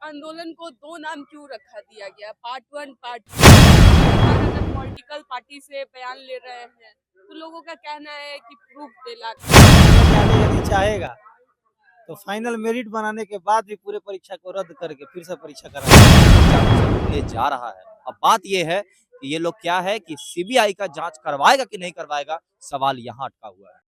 आंदोलन को दो नाम क्यों रखा दिया गया, पार्ट वन पार्ट टू? अगर पॉलिटिकल पार्टी से बयान ले रहे हैं तो लोगों का कहना है कि प्रूफ दिला न्यायालय यदि चाहेगा तो फाइनल मेरिट बनाने के बाद भी पूरे परीक्षा को रद्द करके फिर से परीक्षा कराएगा। ले जा रहा है। अब बात यह है कि ये लोग क्या है कि सीबीआई का जांच करवाएगा कि नहीं करवाएगा, सवाल यहाँ अटका हुआ है।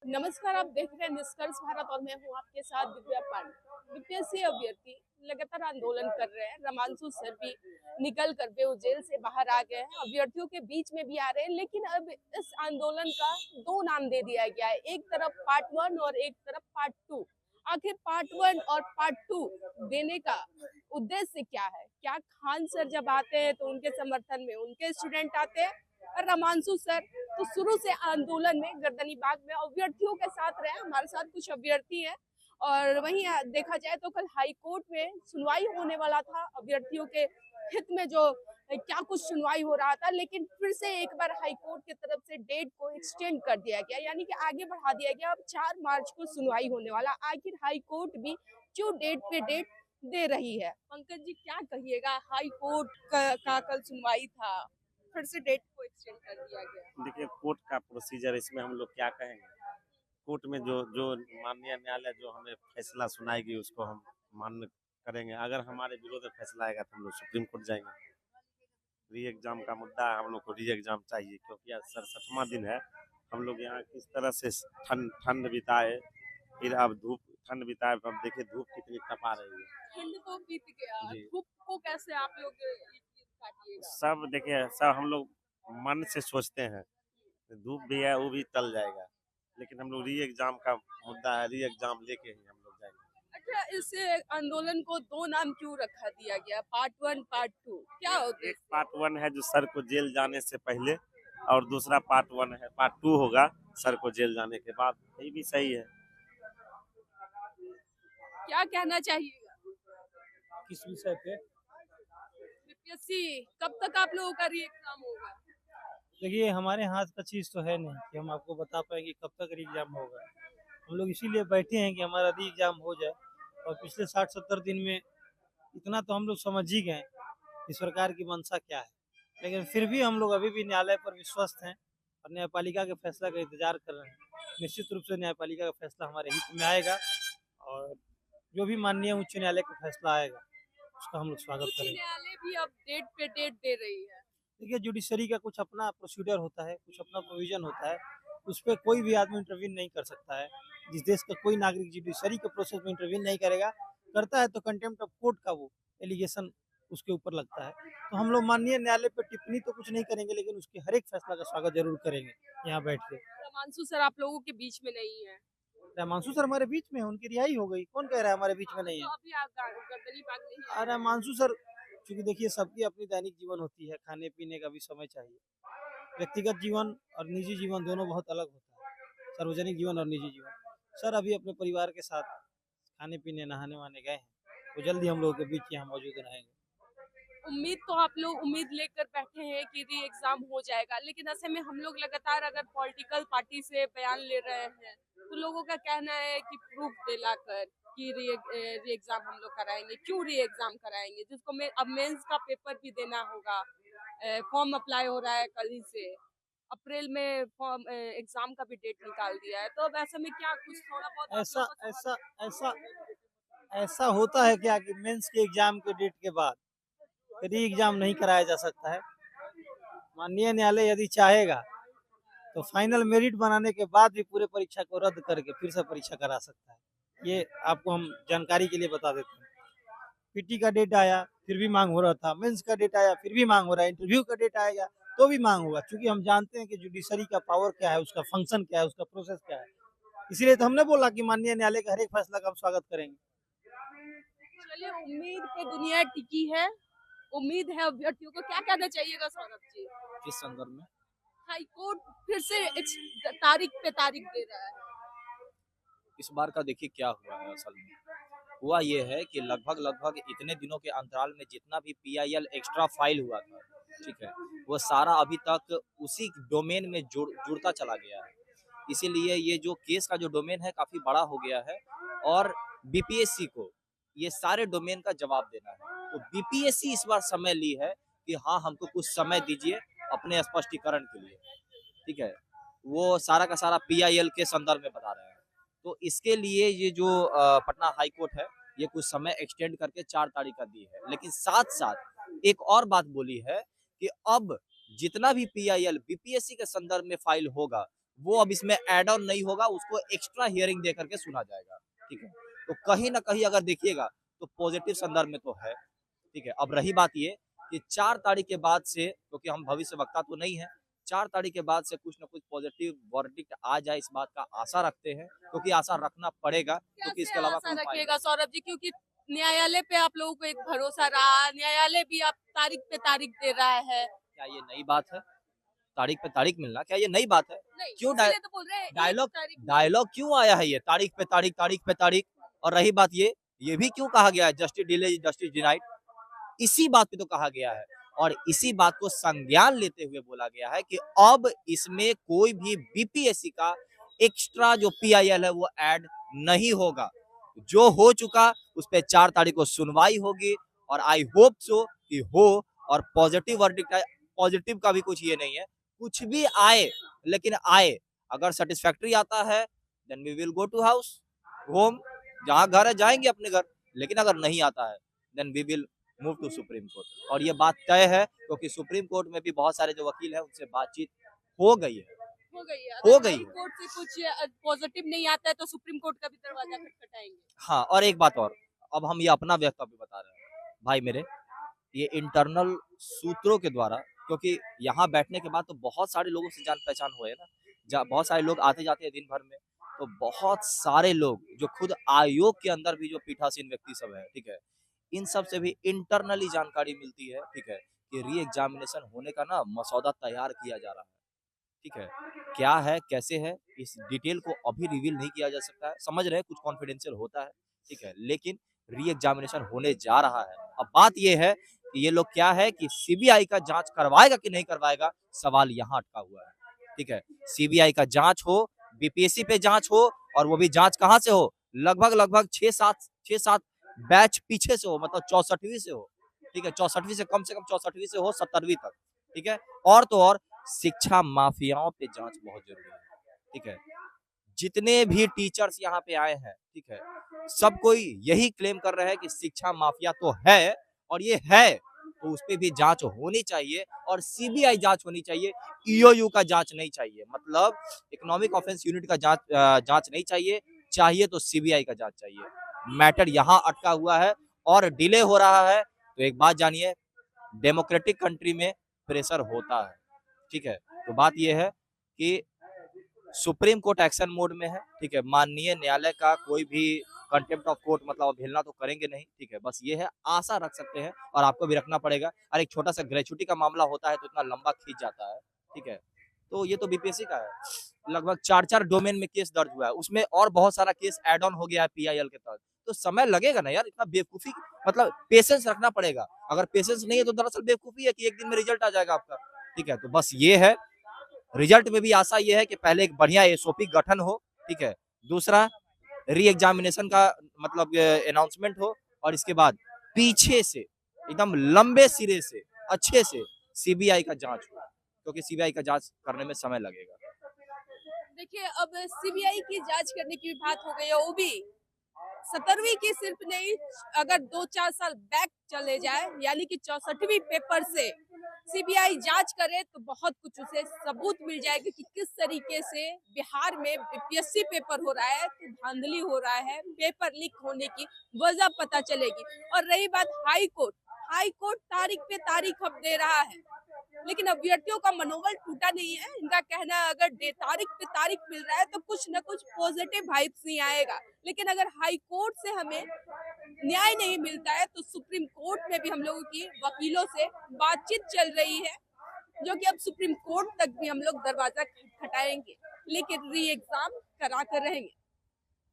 नमस्कार, आप देख रहे हैं निष्कर्ष भारत और मैं हूं आपके साथ दिव्या पांडे। बीपीएससी अभ्यर्थी लगातार आंदोलन कर रहे हैं। रमांशु सर भी निकल कर बेऊ जेल से बाहर आ गए हैं, अभ्यर्थियों के बीच में भी आ रहे हैं, लेकिन अब इस आंदोलन का दो नाम दे दिया गया है, एक तरफ पार्ट वन और एक तरफ पार्ट टू। आखिर पार्ट वन और पार्ट टू देने का उद्देश्य क्या है? क्या खान सर जब आते हैं तो उनके समर्थन में उनके स्टूडेंट आते हैं, और रमांशु सर तो शुरू से आंदोलन में गर्दनीबाग में अभ्यर्थियों के साथ रहे। हमारे साथ कुछ अभ्यर्थी हैं, और वहीं देखा जाए तो कल हाई कोर्ट में सुनवाई होने वाला था अभ्यर्थियों के हित में, जो क्या कुछ सुनवाई हो रहा था, लेकिन फिर से एक बार हाई कोर्ट की तरफ से डेट को एक्सटेंड कर दिया गया, यानी कि आगे बढ़ा दिया गया। अब 4 मार्च को सुनवाई होने वाला। आखिर हाई कोर्ट भी क्यों डेट पे डेट दे रही है? पंकज जी, क्या कहिएगा? हाई कोर्ट का कल सुनवाई था, फिर से डेट को एक्सटेंड कर दिया गया। देखिए, कोर्ट का प्रोसीजर, इसमें हम लोग क्या कहेंगे। कोर्ट में जो जो माननीय न्यायालय जो हमें फैसला सुनाएगी उसको हम मान्य करेंगे। अगर हमारे विरोध में फैसला आएगा तो हम लोग सुप्रीम कोर्ट जाएंगे। री एग्जाम का मुद्दा है, हम लोग को री एग्जाम चाहिए, क्योंकि आज 67वां दिन है। हम लोग यहाँ किस तरह से ठंड बिताए, फिर अब धूप ठंड बिताए, अब देखिए धूप कितनी तपा रही है। ठंड तो बीत गया, जी। धूप को कैसे आप लोग काटिएगा? सब देखिए, सब हम लोग मन से सोचते हैं, धूप भी है वो भी टल जाएगा, लेकिन हम लोग री एग्जाम का मुद्दा है, री एग्जाम लेके ही हम लोग जाएंगे। अच्छा, इस आंदोलन को दो नाम क्यों रखा दिया गया, पार्ट वन पार्ट टू? क्या होते? एक पार्ट वन है जो सर को जेल जाने से पहले, और दूसरा पार्ट वन है, पार्ट टू होगा सर को जेल जाने के बाद। ये भी सही है। क्या कहना चाहिएगा? किस विषय पे? बीपीएससी कब तक आप लोगों का री एग्जाम होगा? देखिए, हमारे हाथ का चीज़ तो है नहीं कि हम आपको बता पाएंगे कब तक री एग्जाम होगा। हम लोग इसीलिए बैठे हैं कि हमारा री एग्जाम हो जाए, और पिछले 60-70 दिन में इतना तो हम लोग समझ ही गए कि सरकार की मंशा क्या है। लेकिन फिर भी हम लोग अभी भी न्यायालय पर विश्वस्त हैं और न्यायपालिका के फैसला का इंतजार कर रहे हैं। निश्चित रूप से न्यायपालिका का फैसला हमारे हित में आएगा, और जो भी माननीय उच्च न्यायालय का फैसला आएगा उसका हम लोग स्वागत उच्च करेंगे। न्यायालय भी अब डेट पे डेट दे रही है। देखिए, जुडिशरी का कुछ अपना प्रोसीजर होता है, कुछ अपना प्रोविजन होता है, उस पर कोई भी आदमी इंटरवीन नहीं कर सकता है। जिस देश का कोई नागरिक जुडिशरी के प्रोसेस में इंटरवीन नहीं करेगा, करता है तो कंटेम्प्ट ऑफ कोर्ट का वो एलिगेशन उसके ऊपर लगता है। तो हम लोग माननीय न्यायालय पर टिप्पणी तो कुछ नहीं करेंगे, लेकिन उसके हर एक फैसला का स्वागत जरूर करेंगे यहाँ बैठ के। रमांशु सर आप लोगों के बीच में नहीं है, हिमांशु सर हमारे बीच में है, उनकी रिहाई हो गई। कौन कह रहा है हमारे बीच में नहीं तो है? अभी आप गर्दनीबाग नहीं है। अरे हिमांशु सर, क्योंकि देखिए सबकी अपनी दैनिक जीवन होती है, खाने पीने का भी समय चाहिए। व्यक्तिगत जीवन और निजी जीवन दोनों बहुत अलग होता है, सार्वजनिक जीवन और निजी जीवन। सर अभी अपने परिवार के साथ खाने पीने नहाने वहाने गए हैं, तो जल्दी हम लोगों के बीच यहाँ मौजूद रहेंगे। उम्मीद तो आप लोग उम्मीद लेकर बैठे हैं कि री एग्जाम हो जाएगा, लेकिन ऐसे में हम लोग लगातार अगर पॉलिटिकल पार्टी से बयान ले रहे हैं तो लोगों का कहना है कि प्रूफ दिलाकर कि री एग्जाम हम लोग कराएंगे। क्यों री एग्जाम कराएंगे, जिसको अब मेंस का पेपर भी देना होगा। फॉर्म अप्लाई हो रहा है कल ही से, अप्रैल में फॉर्म एग्जाम का भी डेट निकाल दिया है, तो अब ऐसे में क्या कुछ थोड़ा बहुत आप ऐसा लोगों को ऐसा ऐसा ऐसा होता है क्या कि मेंस के एग्जाम के डेट के बाद री एग्जाम नहीं कराया जा सकता है? माननीय न्यायालय यदि चाहेगा तो फाइनल मेरिट बनाने के बाद भी पूरे परीक्षा को रद्द करके फिर से परीक्षा करा सकता है। ये आपको हम जानकारी के लिए बता देते हैं। पीटी का डेट आया फिर भी मांग हो रहा था, मेंस का डेट आया फिर भी मांग हो रहा है, इंटरव्यू का डेट आएगा तो भी मांग होगा, क्योंकि हम जानते हैं कि जुडिशरी का पावर क्या है, उसका फंक्शन क्या है, उसका प्रोसेस क्या है। इसीलिए तो हमने बोला कि माननीय न्यायालय का हर एक फैसला का हम स्वागत करेंगे। चलिए, उम्मीद पे दुनिया टिकी है, उम्मीद है अभ्यर्थियों को। क्या कहना चाहिएगा सौरभ जी? किस संदर्भ में? हाई कोर्ट फिर से तारीख पे तारीख दे रहा है। इस बार का देखिए क्या हुआ है। असल में हुआ ये है कि लगभग इतने दिनों के अंतराल में जितना भी PIL एक्स्ट्रा फाइल हुआ था, ठीक है, वो सारा अभी तक उसी डोमेन में जुड़ता चला गया है। इसीलिए ये जो केस का जो डोमेन है काफी बड़ा हो गया है और बीपीएससी को ये सारे डोमेन का जवाब देना है। तो बीपीएससी इस बार समय ली है कि हाँ हमको कुछ समय दीजिए अपने स्पष्टीकरण के लिए, ठीक है। वो सारा का सारा पीआईएल के संदर्भ में बता रहे हैं। तो इसके लिए ये जो पटना हाई कोर्ट है ये कुछ समय एक्सटेंड करके 4 तारीख का दी है। लेकिन साथ साथ एक और बात बोली है कि अब जितना भी पीआईएल बीपीएससी के संदर्भ में फाइल होगा वो अब इसमें एड ऑन नहीं होगा, उसको एक्स्ट्रा हियरिंग दे करके सुना जाएगा, ठीक है। तो कहीं ना कहीं अगर देखिएगा तो पॉजिटिव संदर्भ में तो है, ठीक है। अब रही बात ये कि 4 तारीख के बाद से, क्योंकि हम भविष्य वक्ता तो नहीं है, 4 तारीख के बाद से कुछ ना कुछ पॉजिटिव वर्डिक्ट आ जाए इस बात का आशा रखते हैं, क्योंकि आशा रखना पड़ेगा, क्योंकि इसके अलावा आशा रखिएगा सौरभ जी, क्योंकि न्यायालय पे आप लोगों को एक भरोसा रहा, न्यायालय भी आप तारीख पे तारीख दे रहा है। क्या ये नई बात है? तारीख पे तारीख मिलना क्या ये नई बात है? क्यों इसलिए तो बोल रहे हैं डायलॉग क्यों आया है ये तारीख पे तारीख? और रही बात ये भी क्यों कहा गया है जस्टिस डिले जस्टिस डिनाइड? इसी बात पे तो कहा गया है और इसी बात को संज्ञान लेते हुए बोला गया है कि अब इसमें कोई भी बीपीएससी का एक्स्ट्रा जो पीआईएल है वो ऐड नहीं होगा। जो हो चुका उस पे 4 तारीख को सुनवाई होगी और आई होप सो कि हो और पॉजिटिव वर्डिक्ट है। पॉजिटिव का भी कुछ ये नहीं है, कुछ भी आए लेकिन आए, अगर सेटिस्फैक्टरी आता है then we will go to house home, जहाँ घर है जाएंगे अपने घर, लेकिन अगर नहीं आता है then we will move to Supreme Court. और ये बात तय है क्योंकि सुप्रीम कोर्ट में भी बहुत सारे जो वकील हैं उनसे बातचीत हो गई है। कोर्ट से कुछ पॉजिटिव नहीं आता है तो सुप्रीम कोर्ट का भी दरवाजा खटखटाएंगे। हाँ, और एक बात और, अब हम ये अपना वक्तव्य बता रहे हैं भाई मेरे, ये इंटरनल सूत्रों के द्वारा, क्योंकि यहाँ बैठने के बाद तो बहुत सारे लोगों से जान पहचान हुए ना, बहुत सारे लोग आते जाते हैं दिन भर में, तो बहुत सारे लोग जो खुद आयोग के अंदर भी जो पीठासीन व्यक्ति सब है, ठीक है, इन सब से भी इंटरनली जानकारी मिलती है, ठीक है, कि री एग्जामिनेशन होने का ना मसौदा तैयार किया जा रहा है, ठीक है। क्या है कैसे है इस डिटेल को अभी रिवील नहीं किया जा सकता है, समझ रहे हैं कुछ कॉन्फिडेंशियल होता है, ठीक है, लेकिन री एग्जामिनेशन होने जा रहा है। अब बात ये है कि ये लोग क्या है कि सीबीआई का जांच करवाएगा कि नहीं करवाएगा, सवाल यहाँ अटका हुआ है, ठीक है। सीबीआई का जांच हो, बीपीएससी पे जांच हो, और वो भी जांच कहाँ से हो, लगभग 6-7 बैच पीछे से हो, मतलब 64वीं से हो, ठीक है, 64वीं से कम 64वीं से हो 70वीं तक, ठीक है। और तो और शिक्षा माफियाओं पे जांच बहुत जरूरी है, ठीक है। जितने भी टीचर्स यहाँ पे आए हैं, ठीक है, सब कोई यही क्लेम कर रहे हैं कि शिक्षा माफिया तो है, और ये है तो उस पे भी जांच होनी चाहिए, और सीबीआई जांच होनी चाहिए, ईओयू का जांच नहीं चाहिए, मतलब इकोनॉमिक ऑफेंस यूनिट का जांच नहीं चाहिए, चाहिए तो सीबीआई का जांच चाहिए। मैटर यहाँ अटका हुआ है और डिले हो रहा है, तो एक बात जानिए, डेमोक्रेटिक कंट्री में प्रेशर होता है, ठीक है। तो बात यह है कि सुप्रीम कोर्ट एक्शन मोड में है, ठीक है, माननीय न्यायालय का कोई भी कंटेम्प्ट ऑफ कोर्ट मतलब अवहेलना तो करेंगे नहीं, ठीक है, बस ये है, आशा रख सकते हैं और आपको भी रखना पड़ेगा। और एक छोटा सा ग्रेचुटी का मामला होता है तो इतना लंबा खींच जाता है, ठीक है। तो ये तो बीपीएससी का है, लगभग 4 डोमेन में केस दर्ज हुआ है, उसमें और बहुत सारा केस एड ऑन हो गया है पीआईएल के तहत, तो समय लगेगा ना यार, इतना बेवकूफी, मतलब पेशेंस रखना पड़ेगा। अगर पेशेंस नहीं है तो दरअसल बेवकूफी है कि एक दिन में रिजल्ट आ जाएगा आपका, ठीक है। तो बस ये है, रिजल्ट में भी आशा ये है कि पहले एक बढ़िया एसओपी गठन हो, ठीक है, दूसरा री एग्जामिनेशन का मतलब अनाउंसमेंट हो, और इसके बाद पीछे से एकदम लंबे सिरे से अच्छे से सीबीआई का जांच हो, क्योंकि सीबीआई का जांच करने में समय लगेगा। देखिए, अब सीबीआई की जांच करने की भी बात हो गई है, वो भी 17वीं की सिर्फ नहीं, अगर 2-4 साल बैक चले जाए, यानी कि 64वीं पेपर से सीबीआई जांच करे तो बहुत कुछ उसे सबूत मिल जाएगा कि किस तरीके से बिहार में बीपीएससी पेपर हो रहा है, तो धांधली हो रहा है, पेपर लीक होने की वजह पता चलेगी। और रही बात हाई कोर्ट तारीख पे तारीख अब दे रहा है, लेकिन अभ्यर्थियों का मनोबल टूटा नहीं है। इनका कहना है अगर तारीख पे तारीख मिल रहा है तो कुछ न कुछ पॉजिटिव वाइब्स नहीं आएगा, लेकिन अगर हाई कोर्ट से हमें न्याय नहीं मिलता है तो सुप्रीम कोर्ट में भी हम लोगों की वकीलों से बातचीत चल रही है, जो कि अब सुप्रीम कोर्ट तक भी हम लोग दरवाजा खटखटाएंगे, लेकिन री एग्जाम करा कर रहेंगे।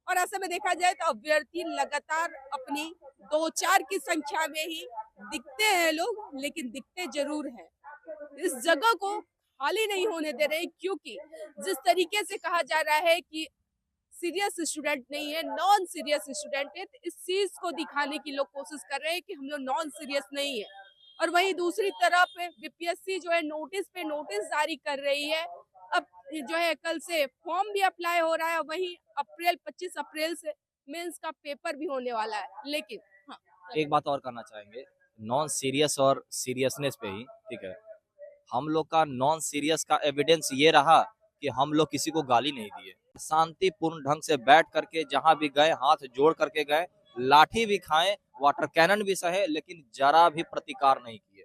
और ऐसे में देखा जाए तो अभ्यर्थी लगातार अपनी 2-4 की संख्या में ही दिखते हैं लोग, लेकिन दिखते जरूर हैं। इस जगह को बहाल ही नहीं होने दे रहे, क्योंकि जिस तरीके से कहा जा रहा है कि सीरियस स्टूडेंट नहीं है, नॉन सीरियस स्टूडेंट है, तो इस चीज को दिखाने की लोग कोशिश कर रहे हैं कि हम लोग नॉन सीरियस नहीं है। और वहीं दूसरी तरफ बीपीएससी जो है नोटिस पे नोटिस जारी कर रही है। अब जो है कल से फॉर्म भी अप्लाई हो रहा है, वहीं 25 अप्रैल से मेंस का पेपर भी होने वाला है। लेकिन हाँ, एक बात और करना चाहेंगे, नॉन सीरियस और सीरियसनेस पे ही, ठीक है, हम लोग का नॉन सीरियस का एविडेंस ये रहा कि हम लोग किसी को गाली नहीं दिए, शांतिपूर्ण ढंग से बैठ करके जहां भी गए हाथ जोड़ करके गए, लाठी भी खाए, वाटर कैनन भी सहे, लेकिन जरा भी प्रतिकार नहीं किए।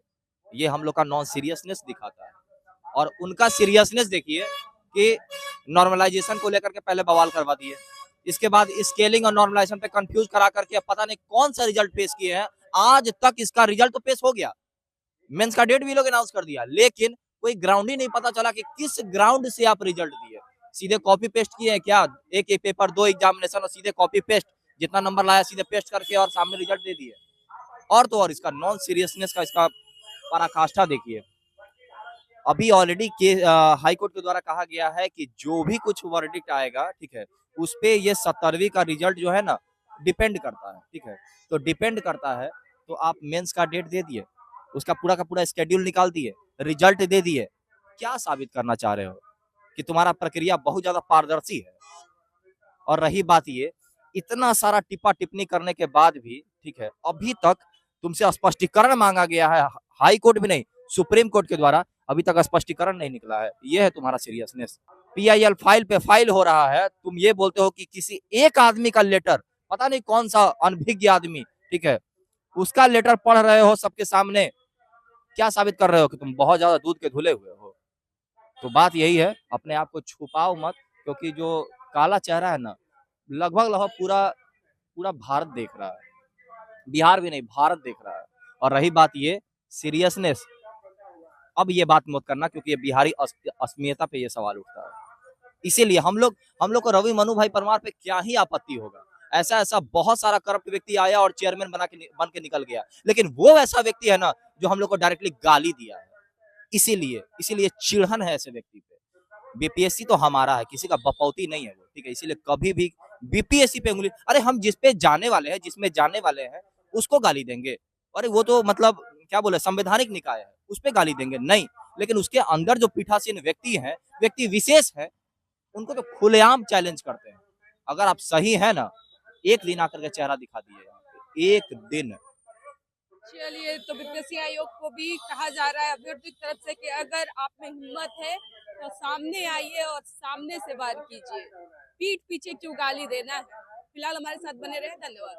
ये हम लोग का नॉन सीरियसनेस दिखाता है। और उनका सीरियसनेस देखिए कि नॉर्मलाइजेशन को लेकर के पहले बवाल करवा दिए, इसके बाद स्केलिंग और नॉर्मलाइजेशन पे कंफ्यूज करा करके पता नहीं कौन सा रिजल्ट पेश किए हैं। आज तक इसका रिजल्ट तो पेश हो गया, मेंस का डेट भी लोग अनाउंस कर दिया, लेकिन कोई ग्राउंड ही नहीं पता चला कि किस ग्राउंड से आप रिजल्ट दिए। सीधे कॉपी पेस्ट किए हैं क्या, एक पेपर 2 एग्जामिनेशन और सीधे कॉपी पेस्ट, जितना नंबर लाया सीधे पेस्ट करके और सामने रिजल्ट दे दिए। और तो और इसका नॉन सीरियसनेस का इसका पराकाष्ठा देखिए। अभी ऑलरेडी हाई कोर्ट के द्वारा कहा गया है कि जो भी कुछ वर्डिक्ट आएगा, ठीक है, उस पे ये 17वीं का रिजल्ट जो है ना डिपेंड करता है, ठीक है। तो डिपेंड करता है, तो आप मेंस का डेट दे दिए, उसका पूरा का पूरा स्केड्यूल निकाल दिए, रिजल्ट दे दिए, क्या साबित करना चाह रहे हो कि तुम्हारा प्रक्रिया बहुत ज्यादा पारदर्शी है। और रही बात ये, इतना सारा टिप्पा टिप्पणी करने के बाद भी, ठीक है, अभी तक तुमसे स्पष्टीकरण मांगा गया है, हाई कोर्ट भी नहीं सुप्रीम कोर्ट के द्वारा, अभी तक स्पष्टीकरण नहीं निकला है। ये है तुम्हारा सीरियसनेस। PIL फाइल पे फाइल हो रहा है, तुम ये बोलते हो कि किसी एक आदमी का लेटर, पता नहीं कौन सा अनभिज्ञ आदमी, ठीक है, उसका लेटर पढ़ रहे हो सबके सामने, क्या साबित कर रहे हो कि तुम बहुत ज्यादा दूध के धुले हुए हो। तो बात यही है, अपने आप को छुपाओ मत, क्योंकि जो काला चेहरा है ना, लगभग लगभग पूरा पूरा भारत देख रहा है, बिहार भी नहीं भारत देख रहा है। और रही बात ये सीरियसनेस, अब ये बात मत करना, क्योंकि ये बिहारी अस्मियता पे ये सवाल उठता है। इसीलिए हम लोग को रवि मनु भाई परमार पे क्या ही आपत्ति होगा। ऐसा बहुत सारा करप्ट व्यक्ति आया और चेयरमैन बन के निकल गया, लेकिन वो ऐसा व्यक्ति है ना जो हम लोग को डायरेक्टली गाली दिया है। इसीलिए चिढ़न है ऐसे व्यक्ति पे। बीपीएससी तो हमारा है, किसी का बपौती नहीं है वो, ठीक है। इसीलिए कभी भी बीपीएससी पे उंगली, अरे हम जिसमें जाने वाले हैं उसको गाली देंगे, अरे वो तो मतलब क्या बोले संवैधानिक निकाय है, उस पर गाली देंगे नहीं, लेकिन उसके अंदर जो पीठासीन व्यक्ति विशेष है, उनको तो खुलेआम चैलेंज करते हैं। अगर आप सही है ना, एक दिन आकर के चेहरा दिखा दिए, एक दिन। चलिए, तो बीपीएससी आयोग को भी कहा जा रहा है अभ्यर्थी की तरफ से कि अगर आप में हिम्मत है तो सामने आइए और सामने से वार कीजिए, पीठ पीछे क्यों गाली देना है। फिलहाल हमारे साथ बने रहे, धन्यवाद।